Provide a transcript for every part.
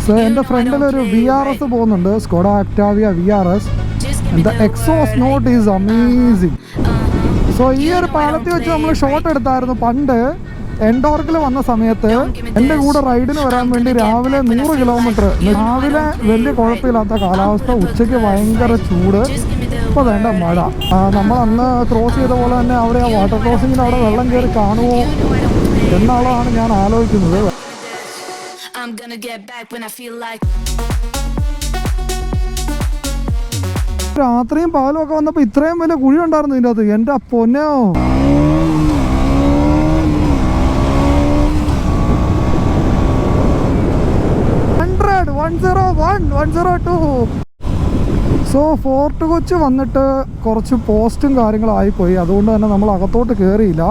So എൻ്റെ ഫ്രണ്ടിലൊരു VRS പോകുന്നുണ്ട്, Skoda Octavia VRS. The exhaust note is amazing. So ഈ ഒരു പാലത്തിൽ വെച്ച് നമ്മൾ ഷോട്ട് എടുത്തായിരുന്നു പണ്ട് എൻഡോർക്കിൽ വന്ന സമയത്ത്. എൻ്റെ കൂടെ റൈഡിന് വരാൻ വേണ്ടി രാവിലെ 100 കിലോമീറ്റർ. രാവിലെ വലിയ കുഴപ്പമില്ലാത്ത കാലാവസ്ഥ, ഉച്ചയ്ക്ക് ഭയങ്കര ചൂട്, ഇപ്പോൾ വേണ്ട മഴ. നമ്മൾ അന്ന് ക്രോസ് ചെയ്ത പോലെ തന്നെ അവിടെ ആ വാട്ടർ ക്രോസിങ്ങിന് അവിടെ വെള്ളം കയറി കാണുമോ എന്നുള്ളതാണ് ഞാൻ ആലോചിക്കുന്നത്. രാത്രിയും പകലും ഒക്കെ വന്നപ്പോൾ ഇത്രയും വലിയ കുഴി ഉണ്ടായിരുന്നു ഇതിൻ്റെ അകത്ത്. എൻ്റെ പൊന്നോ, സോ ഫോർട്ട് കൊച്ചി വന്നിട്ട് കുറച്ച് പോസ്റ്റും കാര്യങ്ങളും ആയിപ്പോയി. അതുകൊണ്ട് തന്നെ നമ്മൾ അകത്തോട്ട് കയറിയില്ല.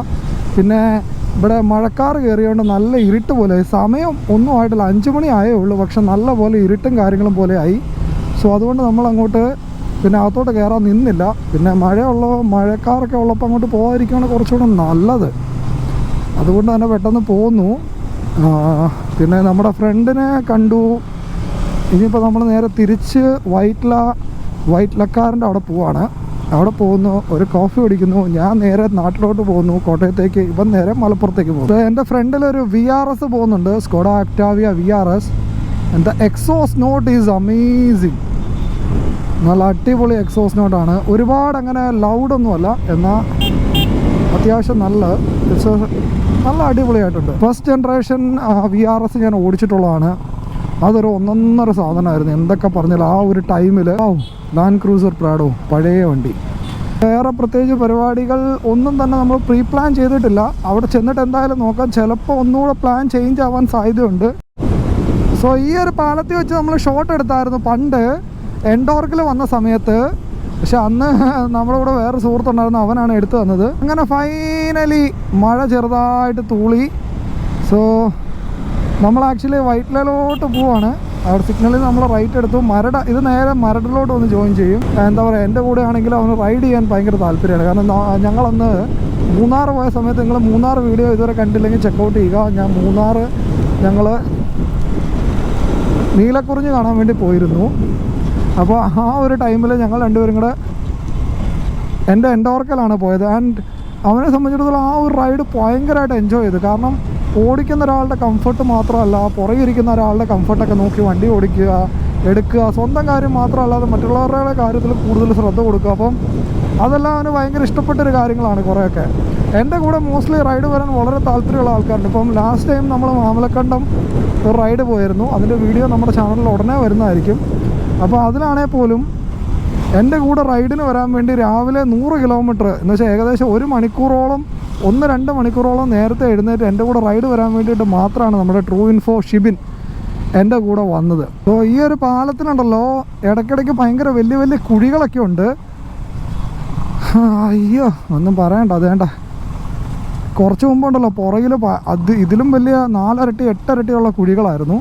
പിന്നെ ഇവിടെ മഴക്കാറ് കയറിയതുകൊണ്ട് നല്ല ഇരുട്ട് പോലെ. സമയം ഒന്നും ആയിട്ടില്ല, 5 മണി ആയേ ഉള്ളൂ, പക്ഷെ നല്ല പോലെ ഇരുട്ടും കാര്യങ്ങളും പോലെ ആയി. സോ അതുകൊണ്ട് നമ്മൾ അങ്ങോട്ട് പിന്നെ അകത്തോട്ട് കയറാൻ നിന്നില്ല. പിന്നെ മഴക്കാറൊക്കെ ഉള്ളപ്പോൾ അങ്ങോട്ട് പോകാതിരിക്കുകയാണ് കുറച്ചുകൂടെ നല്ലത്. അതുകൊണ്ട് തന്നെ പെട്ടെന്ന് പോന്നു. പിന്നെ നമ്മുടെ ഫ്രണ്ടിനെ കണ്ടു. ഇനിയിപ്പോൾ നമ്മൾ നേരെ തിരിച്ച് വൈറ്റ്ലക്കാരൻ്റെ അവിടെ പോവാണ്. അവിടെ പോകുന്നു, ഒരു കോഫി കുടിക്കുന്നു. ഞാൻ നേരെ നാട്ടിലോട്ട് പോകുന്നു, കോട്ടയത്തേക്ക്. ഇവൻ നേരെ മലപ്പുറത്തേക്ക് പോകുന്നു. എൻ്റെ ഫ്രണ്ടിലൊരു VRS പോകുന്നുണ്ട്, Skoda Octavia VRS. The exhaust note is amazing. നല്ല അടിപൊളി എക്സോസ്റ്റ് നോട്ടാണ്. ഒരുപാട് അങ്ങനെ ലൗഡൊന്നുമല്ല, എന്നാൽ അത്യാവശ്യം നല്ല അടിപൊളിയായിട്ടുണ്ട്. ഫസ്റ്റ് ജനറേഷൻ VRS ഞാൻ ഓടിച്ചിട്ടുള്ളതാണ്. അതൊരു ഒന്നൊന്നര സാധനമായിരുന്നു. എന്തൊക്കെ പറഞ്ഞാൽ ആ ഒരു ടൈമിൽ ലാൻഡ് ക്രൂസർ പ്രാഡോ പഴയ വണ്ടി. വേറെ പ്രത്യേകിച്ച് പരിപാടികൾ ഒന്നും തന്നെ നമ്മൾ പ്രീ പ്ലാൻ ചെയ്തിട്ടില്ല. അവിടെ ചെന്നിട്ട് എന്തായാലും നോക്കാം, ചിലപ്പോൾ ഒന്നുകൂടെ പ്ലാൻ ചേഞ്ച് ആവാൻ സാധ്യതയുണ്ട്. സോ ഈ ഒരു പാലത്തിൽ വെച്ച് നമ്മൾ ഷോട്ട് എടുത്തായിരുന്നു പണ്ട് എൻഡോർക്കിൽ വന്ന സമയത്ത്. പക്ഷെ അന്ന് നമ്മുടെ കൂടെ വേറെ സുഹൃത്തുണ്ടായിരുന്നു, അവനാണ് എടുത്തു തന്നത്. അങ്ങനെ ഫൈനലി മഴ ചെറുതായിട്ട് തൂളി. സോ നമ്മൾ ആക്ച്വലി വൈറ്റ്ലയിലോട്ട് പോവാണ്. അവിടെ സിഗ്നലിൽ നമ്മൾ റൈറ്റ് എടുത്തു. ഇത് നേരെ മരടിലോട്ട് വന്ന് ജോയിൻ ചെയ്യും. എന്താ പറയുക, എൻ്റെ കൂടെ ആണെങ്കിൽ അവന് റൈഡ് ചെയ്യാൻ ഭയങ്കര താല്പര്യമാണ്. കാരണം ഞങ്ങളന്ന് മൂന്നാർ പോയ സമയത്ത്, നിങ്ങൾ മൂന്നാർ വീഡിയോ ഇതുവരെ കണ്ടില്ലെങ്കിൽ ചെക്കൗട്ട് ചെയ്യുക. ഞങ്ങൾ നീലക്കുറിഞ്ഞ് കാണാൻ വേണ്ടി പോയിരുന്നു. അപ്പോൾ ആ ഒരു ടൈമിൽ ഞങ്ങൾ രണ്ടുപേരും കൂടെ എൻ്റെ എൻഡോർക്കലാണ് പോയത്. ആൻഡ് അവനെ സംബന്ധിച്ചിടത്തോളം ആ ഒരു റൈഡ് ഭയങ്കരമായിട്ട് എൻജോയ് ചെയ്തു. കാരണം ഓടിക്കുന്ന ഒരാളുടെ കംഫർട്ട് മാത്രമല്ല, പുറകിരിക്കുന്ന ഒരാളുടെ കംഫർട്ടൊക്കെ നോക്കി വണ്ടി എടുക്കുക. സ്വന്തം കാര്യം മാത്രമല്ലാതെ മറ്റുള്ളവരുടെ കാര്യത്തിൽ കൂടുതൽ ശ്രദ്ധ കൊടുക്കുക. അപ്പം അതെല്ലാം അവന് ഭയങ്കര ഇഷ്ടപ്പെട്ടൊരു കാര്യങ്ങളാണ് കുറേയൊക്കെ. എൻ്റെ കൂടെ മോസ്റ്റ്ലി റൈഡ് വരാൻ വളരെ താല്പര്യമുള്ള ആൾക്കാരുണ്ട്. ഇപ്പം ലാസ്റ്റ് ടൈം നമ്മൾ മാമലക്കണ്ടം ഒരു റൈഡ് പോയിരുന്നു. അതിൻ്റെ വീഡിയോ നമ്മുടെ ചാനലിൽ ഉടനെ വരുന്നതായിരിക്കും. അപ്പോൾ അതിലാണെങ്കിൽ പോലും എൻ്റെ കൂടെ റൈഡിന് വരാൻ വേണ്ടി രാവിലെ 100 കിലോമീറ്റർ എന്ന് വെച്ചാൽ ഏകദേശം 1-2 മണിക്കൂറോളം നേരത്തെ എഴുന്നേറ്റ് എൻ്റെ കൂടെ റൈഡ് വരാൻ വേണ്ടിയിട്ട് മാത്രമാണ് നമ്മുടെ ട്രൂ ഇൻഫോ ഷിബിൻ എൻ്റെ കൂടെ വന്നത്. സോ ഈ ഒരു പാലത്തിനുണ്ടല്ലോ ഇടയ്ക്കിടയ്ക്ക് ഭയങ്കര വലിയ വലിയ കുഴികളൊക്കെ ഉണ്ട്. അയ്യോ, ഒന്നും പറയണ്ട. അതേണ്ട കുറച്ച് മുമ്പുണ്ടല്ലോ പുറകിൽ ഇതിലും വലിയ 4 ഇരട്ടി 8 ഇരട്ടിയുള്ള കുഴികളായിരുന്നു.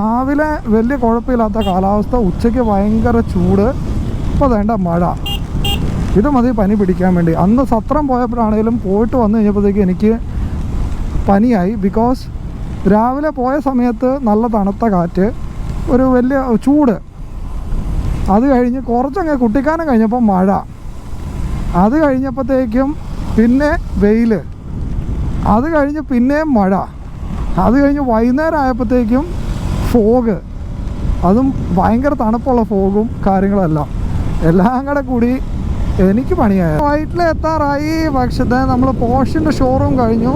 രാവിലെ വലിയ കുഴപ്പമില്ലാത്ത കാലാവസ്ഥ, ഉച്ചയ്ക്ക് ഭയങ്കര ചൂട്, ഇപ്പോൾ വേണ്ട മഴ. ഇത് മതി പനി പിടിക്കാൻ വേണ്ടി. അന്ന് സത്രം പോയപ്പോഴാണെങ്കിലും പോയിട്ട് വന്നു കഴിഞ്ഞപ്പോഴത്തേക്ക് എനിക്ക് പനിയായി. ബിക്കോസ് രാവിലെ പോയ സമയത്ത് നല്ല തണുത്ത കാറ്റ്, ഒരു വലിയ ചൂട്. അത് കഴിഞ്ഞ് കുറച്ചങ്ങ് കുട്ടിക്കാനം കഴിഞ്ഞപ്പോൾ മഴ. അത് കഴിഞ്ഞപ്പോഴത്തേക്കും പിന്നെ വെയിൽ. അത് കഴിഞ്ഞ് പിന്നെയും മഴ. അത് കഴിഞ്ഞ് വൈകുന്നേരം ആയപ്പോഴത്തേക്കും ഫോഗ്. അതും ഭയങ്കര തണുപ്പുള്ള ഫോഗും കാര്യങ്ങളെല്ലാം കൂടെ കൂടി എനിക്ക് പണിയായി. വൈറ്റിൽ എത്താറായി. പക്ഷേ നമ്മൾ പോഷിൻ്റെ ഷോറൂം കഴിഞ്ഞു.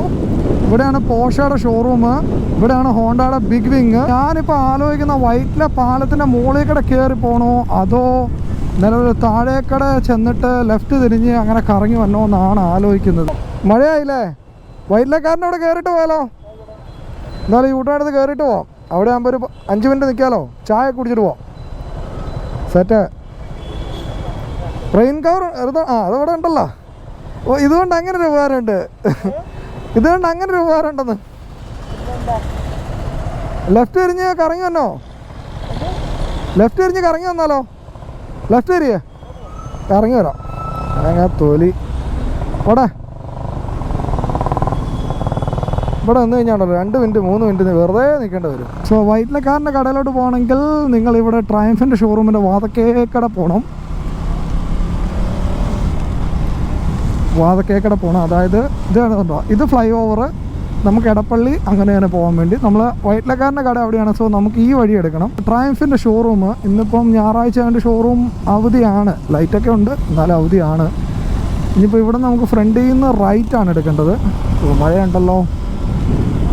ഇവിടെയാണ് പോഷയുടെ ഷോറൂം, ഇവിടെയാണ് ഹോണ്ടയുടെ ബിഗ് വിങ്. ഞാനിപ്പോൾ ആലോചിക്കുന്ന വൈറ്റിലെ പാലത്തിൻ്റെ മുകളിൽ കൂടെ കയറി പോകണോ അതോ നിലവിൽ താഴേക്കട ചെന്നിട്ട് ലെഫ്റ്റ് തിരിഞ്ഞ് അങ്ങനെ കറങ്ങി വന്നോ എന്നാണ് ആലോചിക്കുന്നത്. മഴയായില്ലേ, വൈറ്റിലേക്കാരൻ്റെ അവിടെ കയറിയിട്ട് പോയാലോ? എന്നാലും യൂട്ടടുത്ത് കയറിയിട്ട് പോവാം. അവിടെ ആകുമ്പോൾ ഒരു 5 മിനിറ്റ് നിൽക്കാമല്ലോ, ചായ കുടിച്ചിട്ട് പോവാം. സെറ്റ്. റെയിൻ കവർ അതവിടെ ഉണ്ടല്ലോ. ഓ, ഇതുകൊണ്ട് അങ്ങനെ ഒരു ഉപകാരമുണ്ട്. ഉണ്ടെന്ന്. ലെഫ്റ്റ് തിരിഞ്ഞ് കറങ്ങി വന്നോ? വന്നാലോ? ലെഫ്റ്റ് തിരിയേ, കറങ്ങി വരാം. തൊലി ഓടെ ഇവിടെ വന്നു കഴിഞ്ഞാണല്ലോ 2 മിനിറ്റ് 3 മിനിറ്റ് വെറുതെ നിൽക്കേണ്ടി വരും. സോ വൈറ്റിലക്കാരൻ്റെ കടയിലോട്ട് പോകണമെങ്കിൽ നിങ്ങളിവിടെ ട്രയംഫിൻ്റെ ഷോറൂമിൻ്റെ വാതക്കേക്കട പോകണം. അതായത് ഇതാണ് കണ്ടോ, ഇത് ഫ്ലൈ ഓവർ. നമുക്ക് എടപ്പള്ളി അങ്ങനെ തന്നെ പോകാൻ വേണ്ടി നമ്മൾ വൈറ്റിലക്കാരൻ്റെ കട അവിടെയാണ്. സോ നമുക്ക് ഈ വഴി എടുക്കണം. ട്രയംഫിൻ്റെ ഷോറൂം ഇന്നിപ്പം ഞായറാഴ്ച ആയതുകൊണ്ട് ഷോറൂം അവധിയാണ്. ലൈറ്റൊക്കെ ഉണ്ട്, എന്നാലും അവധിയാണ്. ഇനിയിപ്പോൾ ഇവിടെ നമുക്ക് ഫ്രണ്ടിൽ നിന്ന് റൈറ്റാണ് എടുക്കേണ്ടത്. മഴയുണ്ടല്ലോ,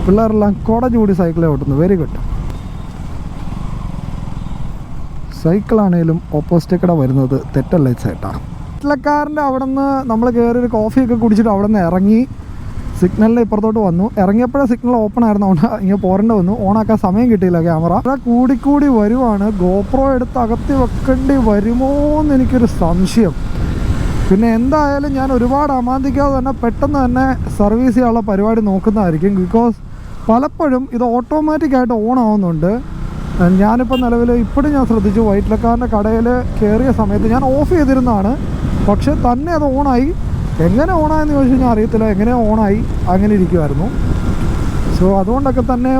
പിള്ളേരെല്ലാം കുട ചൂടി സൈക്കിളെ ഓട്ടുന്നു. Very good. സൈക്കിളാണേലും ഓപ്പോസിറ്റ് കട വരുന്നത് തെറ്റല്ലേ ചേട്ടാ. വൈറ്റിലക്കാരൻ്റെ അവിടെ നിന്ന് നമ്മൾ കയറി ഒരു കോഫിയൊക്കെ കുടിച്ചിട്ട് അവിടെ നിന്ന് ഇറങ്ങി സിഗ്നലിൽ ഇപ്പുറത്തോട്ട് വന്നു. ഇറങ്ങിയപ്പോഴേ സിഗ്നൽ ഓപ്പൺ ആയിരുന്നു, അതുകൊണ്ട് ഇങ്ങനെ പോരേണ്ടി വന്നു. ഓണാക്കാൻ സമയം കിട്ടിയില്ല ക്യാമറ. അവിടെ കൂടിക്കൂടി വരുവാണ്. ഗോപ്രോ എടുത്ത് അകത്തി വെക്കേണ്ടി വരുമോ എന്ന് എനിക്കൊരു സംശയം. പിന്നെ എന്തായാലും ഞാൻ ഒരുപാട് അമാന്തിക്കാതെ തന്നെ പെട്ടെന്ന് തന്നെ സർവീസ് ചെയ്യാനുള്ള പരിപാടി നോക്കുന്നതായിരിക്കും. ബിക്കോസ് പലപ്പോഴും ഇത് ഓട്ടോമാറ്റിക്കായിട്ട് ഓൺ ആവുന്നുണ്ട്. ഞാനിപ്പോൾ നിലവിൽ ഇപ്പോഴും ഞാൻ ശ്രദ്ധിച്ചു, വൈറ്റിലക്കാരൻ്റെ കടയിൽ കയറിയ സമയത്ത് ഞാൻ ഓഫ് ചെയ്തിരുന്നതാണ്, പക്ഷേ തന്നെ അത് ഓണായി. എങ്ങനെ ഓണായെന്ന് ചോദിച്ചു കഴിഞ്ഞാൽ അറിയത്തില്ല, എങ്ങനെ ഓണായി അങ്ങനെ ഇരിക്കുമായിരുന്നു. സോ അതുകൊണ്ടൊക്കെ തന്നെ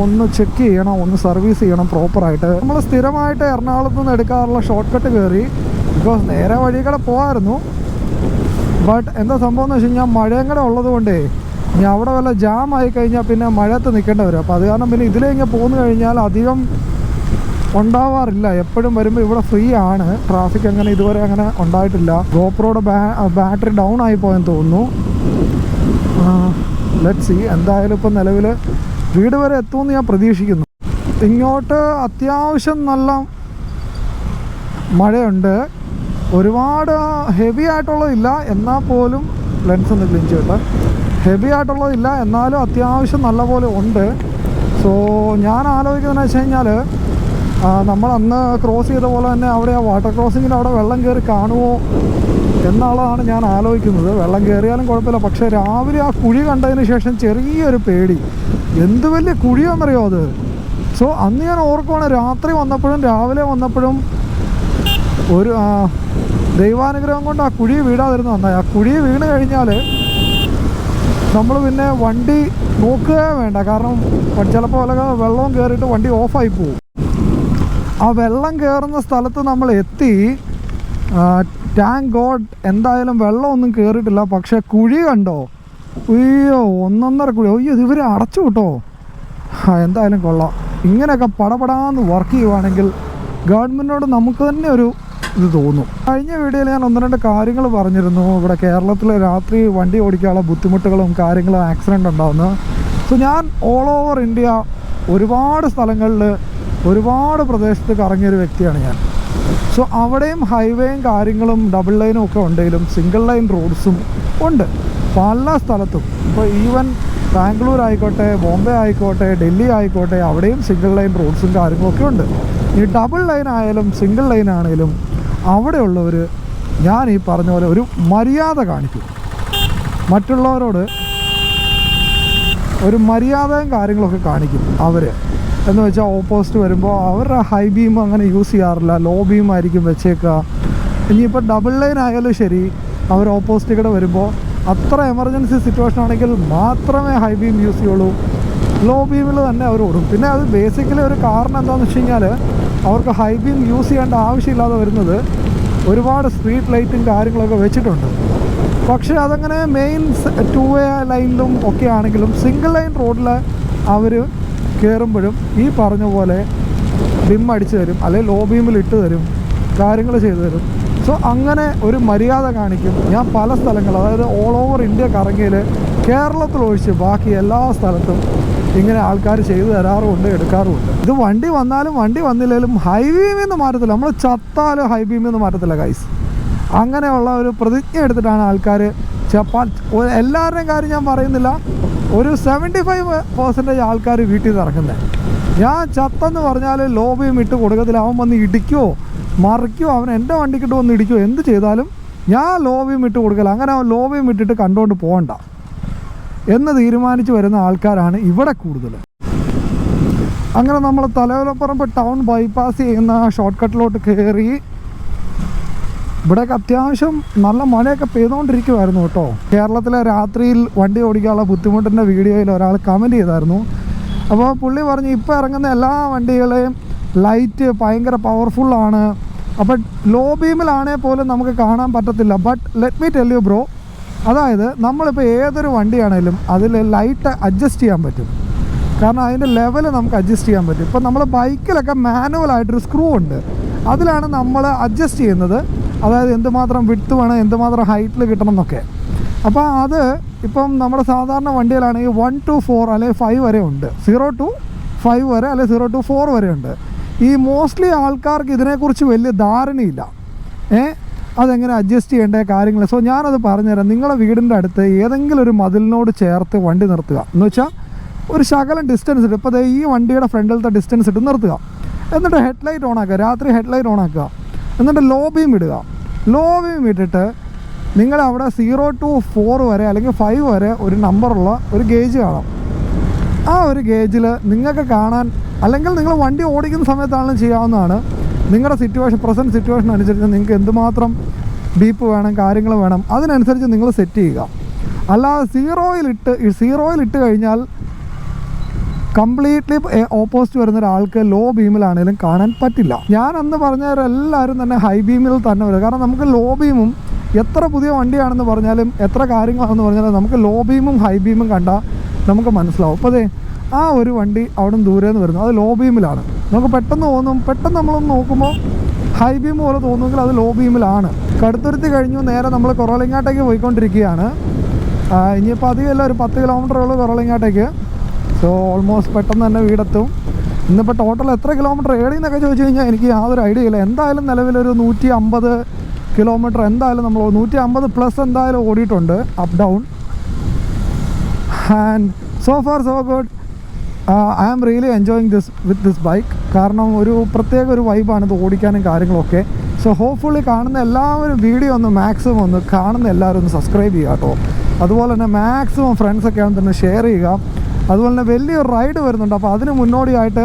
ഒന്ന് ചെക്ക് ചെയ്യണം, ഒന്ന് സർവീസ് ചെയ്യണം പ്രോപ്പറായിട്ട്. നമ്മൾ സ്ഥിരമായിട്ട് എറണാകുളത്ത് നിന്ന് എടുക്കാറുള്ള ഷോർട്ട് കട്ട് കയറി, ബിക്കോസ് നേരെ വഴി കൂടെ പോകാമായിരുന്നു. ബട്ട് എന്താ സംഭവം എന്ന് വെച്ച് കഴിഞ്ഞാൽ മഴയും കൂടെ ഉള്ളത് കൊണ്ടേ ഇനി അവിടെ വല്ല ജാം ആയി കഴിഞ്ഞാൽ പിന്നെ മഴയത്ത് നിൽക്കേണ്ടി വരും. അപ്പോൾ അത് കാരണം പിന്നെ ഇതിലേക്ക് പോന്നു കഴിഞ്ഞാൽ അധികം ഉണ്ടാവാറില്ല. എപ്പോഴും വരുമ്പോൾ ഇവിടെ ഫ്രീ ആണ്. ട്രാഫിക് അങ്ങനെ ഇതുവരെ അങ്ങനെ ഉണ്ടായിട്ടില്ല. ഗോപ്രോയുടെ ബാറ്ററി ഡൗൺ ആയി പോയെന്ന് തോന്നുന്നു. Let see. എന്തായാലും ഇപ്പം നിലവിൽ വീട് വരെ എത്തുമെന്ന് ഞാൻ പ്രതീക്ഷിക്കുന്നു. ഇങ്ങോട്ട് അത്യാവശ്യം നല്ല മഴയുണ്ട്. ഒരുപാട് ഹെവി ആയിട്ടുള്ളതില്ല, എന്നാൽ പോലും ലെൻസ് ഒന്ന് ക്ലീൻ ചെയ്യട്ടെ. ഹെവി ആയിട്ടുള്ളതില്ല, എന്നാലും അത്യാവശ്യം നല്ലപോലെ ഉണ്ട്. സോ ഞാൻ ആലോചിക്കുന്നതെന്ന് വെച്ച് കഴിഞ്ഞാൽ നമ്മൾ അന്ന് ക്രോസ് ചെയ്ത പോലെ തന്നെ അവിടെ ആ വാട്ടർ ക്രോസിങ്ങിന് അവിടെ വെള്ളം കയറി കാണുമോ എന്നുള്ളതാണ് ഞാൻ ആലോചിക്കുന്നത്. വെള്ളം കയറിയാലും കുഴപ്പമില്ല, പക്ഷേ രാവിലെ ആ കുഴി കണ്ടതിന് ശേഷം ചെറിയൊരു പേടി. എന്ത് വലിയ കുഴിയാണെന്നറിയോ അത്. സോ അന്ന് ഞാൻ ഓർക്കുവാണ്, രാത്രി വന്നപ്പോഴും രാവിലെ വന്നപ്പോഴും ഒരു ദൈവാനുഗ്രഹം കൊണ്ട് ആ കുഴി വീഴാതിരുന്നു നന്നായി. ആ കുഴി വീണ് കഴിഞ്ഞാൽ നമ്മൾ പിന്നെ വണ്ടി നോക്കുകയേ വേണ്ട. കാരണം ചിലപ്പോൾ വല്ല വെള്ളവും കയറിയിട്ട് വണ്ടി ഓഫായി പോകും. ആ വെള്ളം കയറുന്ന സ്ഥലത്ത് നമ്മൾ എത്തി. താങ്ക് ഗോഡ് എന്തായാലും വെള്ളമൊന്നും കയറിയിട്ടില്ല. പക്ഷേ കുഴി കണ്ടോ, അയ്യോ 1.5 കുഴി. അയ്യോ ഇത് ഇവർ അടച്ചു വിട്ടോ. എന്തായാലും കൊള്ളാം. ഇങ്ങനെയൊക്കെ പടപടാന്ന് വർക്ക് ചെയ്യുവാണെങ്കിൽ ഗവൺമെൻറ്റിനോട് നമുക്ക് തന്നെ ഒരു ഇത് തോന്നും. കഴിഞ്ഞ വീഡിയോയിൽ ഞാൻ 1-2 കാര്യങ്ങൾ പറഞ്ഞിരുന്നു. ഇവിടെ കേരളത്തിൽ രാത്രി വണ്ടി ഓടിക്കാനുള്ള ബുദ്ധിമുട്ടുകളും കാര്യങ്ങളും ആക്സിഡൻ്റ് ഉണ്ടാകുന്നത്. സോ ഞാൻ ഓൾ ഓവർ ഇന്ത്യ ഒരുപാട് സ്ഥലങ്ങളിൽ ഒരുപാട് പ്രദേശത്ത് കറങ്ങിയൊരു വ്യക്തിയാണ് ഞാൻ. സോ അവിടെയും ഹൈവേയും കാര്യങ്ങളും ഡബിൾ ലൈനും ഒക്കെ ഉണ്ടെങ്കിലും സിംഗിൾ ലൈൻ റോഡ്സും ഉണ്ട് പല സ്ഥലത്തും. ഇപ്പോൾ ഈവൻ ബാംഗ്ലൂർ ആയിക്കോട്ടെ, ബോംബെ ആയിക്കോട്ടെ, ഡൽഹി ആയിക്കോട്ടെ, അവിടെയും സിംഗിൾ ലൈൻ റോഡ്സും കാര്യങ്ങളൊക്കെ ഉണ്ട്. ഈ ഡബിൾ ലൈൻ ആയാലും സിംഗിൾ ലൈൻ ആണെങ്കിലും അവിടെയുള്ളവർ ഞാൻ ഈ പറഞ്ഞ പോലെ ഒരു മര്യാദ കാണിക്കും. മറ്റുള്ളവരോട് ഒരു മര്യാദയും കാര്യങ്ങളൊക്കെ കാണിക്കും അവർ. എന്ന് വെച്ചാൽ ഓപ്പോസിറ്റ് വരുമ്പോൾ അവരുടെ ഹൈ ബീം അങ്ങനെ യൂസ് ചെയ്യാറില്ല, ലോ ബീം ആയിരിക്കും വെച്ചേക്കുക. ഇനിയിപ്പോൾ ഡബിൾ ലൈൻ ആയാലും ശരി, അവർ ഓപ്പോസിറ്റ് കൂടെ വരുമ്പോൾ അത്ര എമർജൻസി സിറ്റുവേഷൻ ആണെങ്കിൽ മാത്രമേ ഹൈ ബീം യൂസ് ചെയ്യുള്ളൂ. ലോ ബീമിൽ തന്നെ അവർ ഓടും. പിന്നെ അത് ബേസിക്കലി ഒരു കാരണം എന്താണെന്ന് വെച്ച് കഴിഞ്ഞാൽ അവർക്ക് ഹൈ ബീം യൂസ് ചെയ്യേണ്ട ആവശ്യമില്ലാതെ വരുന്നത് ഒരുപാട് സ്ട്രീറ്റ് ലൈറ്റും കാര്യങ്ങളൊക്കെ വെച്ചിട്ടുണ്ട്. പക്ഷേ അതങ്ങനെ മെയിൻ 2 വേ ലൈനിലും ഒക്കെ ആണെങ്കിലും സിംഗിൾ ലൈൻ റോഡിൽ അവർ കയറുമ്പോഴും ഈ പറഞ്ഞ പോലെ ബിം അടിച്ചു തരും, അല്ലെങ്കിൽ ലോ ബീമിൽ ഇട്ട് തരും, കാര്യങ്ങൾ ചെയ്തു തരും. സോ അങ്ങനെ ഒരു മര്യാദ കാണിക്കും. ഞാൻ പല സ്ഥലങ്ങൾ, അതായത് ഓൾ ഓവർ ഇന്ത്യ കറങ്ങിയിൽ കേരളത്തിലൊഴിച്ച് ബാക്കി എല്ലാ സ്ഥലത്തും ഇങ്ങനെ ആൾക്കാർ ചെയ്തു തരാറുമുണ്ട്, എടുക്കാറുമുണ്ട്. ഇത് വണ്ടി വന്നാലും വണ്ടി വന്നില്ലെങ്കിലും ഹൈ ബീമിൽ നിന്ന് മാറ്റത്തില്ല. നമ്മൾ ചത്താലും ഹൈ ബീമിൽ നിന്ന് മാറ്റത്തില്ല ഗൈസ്. അങ്ങനെയുള്ള ഒരു പ്രതിജ്ഞ എടുത്തിട്ടാണ് ആൾക്കാർ എല്ലാവരുടെയും കാര്യം ഞാൻ പറയുന്നില്ല, ഒരു 75% ആൾക്കാർ വീട്ടിൽ നിന്ന് ഇറങ്ങുന്നത്. ഞാൻ ചത്തെന്ന് പറഞ്ഞാൽ ലോ ബീം ഇട്ട് കൊടുക്കത്തില്ല. അവൻ വന്ന് ഇടിക്കുമോ മറിക്കുമോ, അവൻ എൻ്റെ വണ്ടിക്കിട്ട് വന്ന് ഇടിക്കുമോ, എന്ത് ചെയ്താലും ഞാൻ ലോ ബീം ഇട്ട് കൊടുക്കില്ല. അങ്ങനെ അവൻ ലോ ബീം ഇട്ടിട്ട് കണ്ടുകൊണ്ട് പോകണ്ട എന്ന് തീരുമാനിച്ച് വരുന്ന ആൾക്കാരാണ് ഇവിടെ കൂടുതൽ. അങ്ങനെ നമ്മൾ തലയോലപ്പറമ്പ് ടൗൺ ബൈപ്പാസ് ചെയ്യുന്ന ഷോർട്ട് കട്ടിലോട്ട് കയറി ഇവിടെയൊക്കെ അത്യാവശ്യം നല്ല മഴയൊക്കെ പെയ്തുകൊണ്ടിരിക്കുമായിരുന്നു കേട്ടോ. കേരളത്തിലെ രാത്രിയിൽ വണ്ടി ഓടിക്കാനുള്ള ബുദ്ധിമുട്ടിൻ്റെ വീഡിയോയിൽ ഒരാൾ കമൻറ്റ് ചെയ്തായിരുന്നു. അപ്പോൾ പുള്ളി പറഞ്ഞു ഇപ്പോൾ ഇറങ്ങുന്ന എല്ലാ വണ്ടികളെയും ലൈറ്റ് ഭയങ്കര പവർഫുള്ളാണ്, അപ്പോൾ ലോ ബീമിലാണെങ്കിൽ പോലും നമുക്ക് കാണാൻ പറ്റത്തില്ല. But let me tell you bro, അതായത് നമ്മളിപ്പോൾ ഏതൊരു വണ്ടിയാണേലും അതിൽ ലൈറ്റ് അഡ്ജസ്റ്റ് ചെയ്യാൻ പറ്റും. കാരണം അതിൻ്റെ ലെവൽ നമുക്ക് അഡ്ജസ്റ്റ് ചെയ്യാൻ പറ്റും. ഇപ്പോൾ നമ്മൾ ബൈക്കിലൊക്കെ മാനുവലായിട്ടൊരു സ്ക്രൂ ഉണ്ട്, അതിലാണ് നമ്മൾ അഡ്ജസ്റ്റ് ചെയ്യുന്നത്. അതായത് എന്തുമാത്രം വിഡ്ത്ത് വേണം, എന്തുമാത്രം ഹൈറ്റിൽ കിട്ടണം എന്നൊക്കെ. അപ്പോൾ അത് ഇപ്പം നമ്മുടെ സാധാരണ വണ്ടിയിലാണെങ്കിൽ 1 to 4 അല്ലെങ്കിൽ 5 വരെ ഉണ്ട്, 0 to 5 വരെ അല്ലെങ്കിൽ 0 to 4 വരെ ഉണ്ട്. ഈ മോസ്റ്റ്ലി ആൾക്കാർക്ക് ഇതിനെക്കുറിച്ച് വലിയ ധാരണയില്ല, അതെങ്ങനെ അഡ്ജസ്റ്റ് ചെയ്യേണ്ട കാര്യങ്ങൾ. സോ ഞാനത് പറഞ്ഞുതരാം. നിങ്ങളുടെ വീടിൻ്റെ അടുത്ത് ഏതെങ്കിലും ഒരു മതിലിനോട് ചേർത്ത് വണ്ടി നിർത്തുക. എന്ന് വെച്ചാൽ ഒരു ശകലം ഡിസ്റ്റൻസ് ഇട്ട്, ഇപ്പോൾ ഈ വണ്ടിയുടെ ഫ്രണ്ടിലത്തെ ഡിസ്റ്റൻസ് ഇട്ട് നിർത്തുക. എന്നിട്ട് ഹെഡ്ലൈറ്റ് ഓൺ ആക്കുക, രാത്രി ഹെഡ്ലൈറ്റ് ഓൺ ആക്കുക. എന്നിട്ട് ലോ ബീം ഇടുക. ലോ ബീം ഇട്ടിട്ട് നിങ്ങളവിടെ 0 to 4 വരെ അല്ലെങ്കിൽ 5 വരെ ഒരു നമ്പറുള്ള ഒരു ഗേജ് കാണാം. ആ ഒരു ഗേജിൽ നിങ്ങൾക്ക് കാണാൻ, അല്ലെങ്കിൽ നിങ്ങൾ വണ്ടി ഓടിക്കുന്ന സമയത്താണെങ്കിലും ചെയ്യാവുന്നതാണ്. നിങ്ങളുടെ പ്രസൻറ്റ് സിറ്റുവേഷൻ അനുസരിച്ച് നിങ്ങൾക്ക് എന്തുമാത്രം ഡീപ്പ് വേണം, കാര്യങ്ങൾ വേണം, അതിനനുസരിച്ച് നിങ്ങൾ സെറ്റ് ചെയ്യുക. അല്ലാതെ സീറോയിലിട്ട് കഴിഞ്ഞാൽ കംപ്ലീറ്റ്ലി ഓപ്പോസിറ്റ് വരുന്ന ഒരാൾക്ക് ലോ ബീമിലാണെങ്കിലും കാണാൻ പറ്റില്ല. ഞാൻ അന്ന് പറഞ്ഞവരെല്ലാവരും തന്നെ ഹൈ ബീമിൽ തന്നെ വരും. കാരണം നമുക്ക് ലോ ബീമും എത്ര പുതിയ വണ്ടിയാണെന്ന് പറഞ്ഞാലും എത്ര കാര്യങ്ങളാണെന്ന് പറഞ്ഞാലും നമുക്ക് ലോ ബീമും ഹൈ ബീമും കണ്ടാൽ നമുക്ക് മനസ്സിലാവും. അപ്പോൾ ആ ഒരു വണ്ടി അവിടെ നിന്ന് ദൂരെ നിന്ന് വരുന്നു, അത് ലോ ബീമിലാണ്. നമുക്ക് പെട്ടെന്ന് തോന്നും, പെട്ടെന്ന് നമ്മളൊന്ന് നോക്കുമ്പോൾ ഹൈ ബീം പോലെ തോന്നുമെങ്കിൽ അത് ലോ ബീമിലാണ്. കടുത്തുരുത്തി കഴിഞ്ഞു, നേരെ നമ്മൾ കുറവലങ്ങാട്ടേക്ക് പോയിക്കൊണ്ടിരിക്കുകയാണ്. ഇനിയിപ്പോൾ അധികമല്ല, ഒരു 10 കിലോമീറ്ററുള്ളൂ കുറവലങ്ങാട്ടേക്ക്. സോ ഓൾമോസ്റ്റ് പെട്ടെന്ന് തന്നെ വീടെത്തും. ഇന്നിപ്പോൾ ടോട്ടൽ എത്ര കിലോമീറ്റർ ഏടിയെന്നൊക്കെ ചോദിച്ചു കഴിഞ്ഞാൽ എനിക്ക് യാതൊരു ഐഡിയ ഇല്ല. എന്തായാലും നിലവിലൊരു 150 കിലോമീറ്റർ എന്തായാലും നമ്മൾ 150+ എന്തായാലും ഓടിയിട്ടുണ്ട് up down. And so far so good. I am really enjoying this bike. കാരണം ഒരു പ്രത്യേക ഒരു വൈബാണ് ഇത് ഓടിക്കാനും കാര്യങ്ങളൊക്കെ. സോ ഹോപ്പ്ഫുള്ളി കാണുന്ന എല്ലാവരും വീഡിയോ മാക്സിമം കാണുന്ന എല്ലാവരും സബ്സ്ക്രൈബ് ചെയ്യുക കേട്ടോ. അതുപോലെ തന്നെ മാക്സിമം ഫ്രണ്ട്സൊക്കെ ആണെന്ന് ഷെയർ ചെയ്യുക. അതുപോലെ തന്നെ വലിയൊരു റൈഡ് വരുന്നുണ്ട്, അപ്പോൾ അതിന് മുന്നോടിയായിട്ട്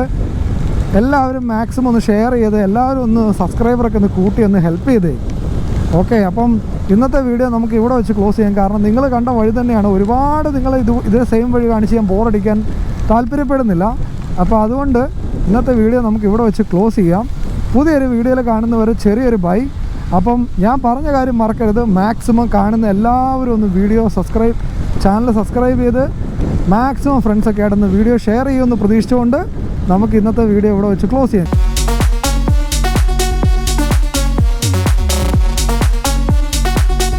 എല്ലാവരും മാക്സിമം ഷെയർ ചെയ്ത് എല്ലാവരും സബ്സ്ക്രൈബറൊക്കെ കൂട്ടി ഹെൽപ്പ് ചെയ്തേ. ഓക്കെ, അപ്പം ഇന്നത്തെ വീഡിയോ നമുക്ക് ഇവിടെ വെച്ച് ക്ലോസ് ചെയ്യാം. കാരണം നിങ്ങൾ കണ്ട വഴി തന്നെയാണ്. ഒരുപാട് നിങ്ങൾ ഇതേ സെയിം വഴി കാണിച്ച് ഞാൻ ബോറടിക്കാൻ താല്പര്യപ്പെടുന്നില്ല. അപ്പോൾ അതുകൊണ്ട് ഇന്നത്തെ വീഡിയോ നമുക്ക് ഇവിടെ വെച്ച് ക്ലോസ് ചെയ്യാം. പുതിയൊരു വീഡിയോയിൽ കാണുന്നവർ ചെറിയൊരു ബൈ. അപ്പം ഞാൻ പറഞ്ഞ കാര്യം മറക്കരുത്, മാക്സിമം കാണുന്ന എല്ലാവരും ചാനൽ സബ്സ്ക്രൈബ് ചെയ്ത് മാക്സിമം ഫ്രണ്ട്സൊക്കെ ആയിട്ടൊന്ന് വീഡിയോ ഷെയർ ചെയ്യുമെന്ന് പ്രതീക്ഷിച്ചുകൊണ്ട് നമുക്ക് ഇന്നത്തെ വീഡിയോ ഇവിടെ വെച്ച് ക്ലോസ് ചെയ്യാം.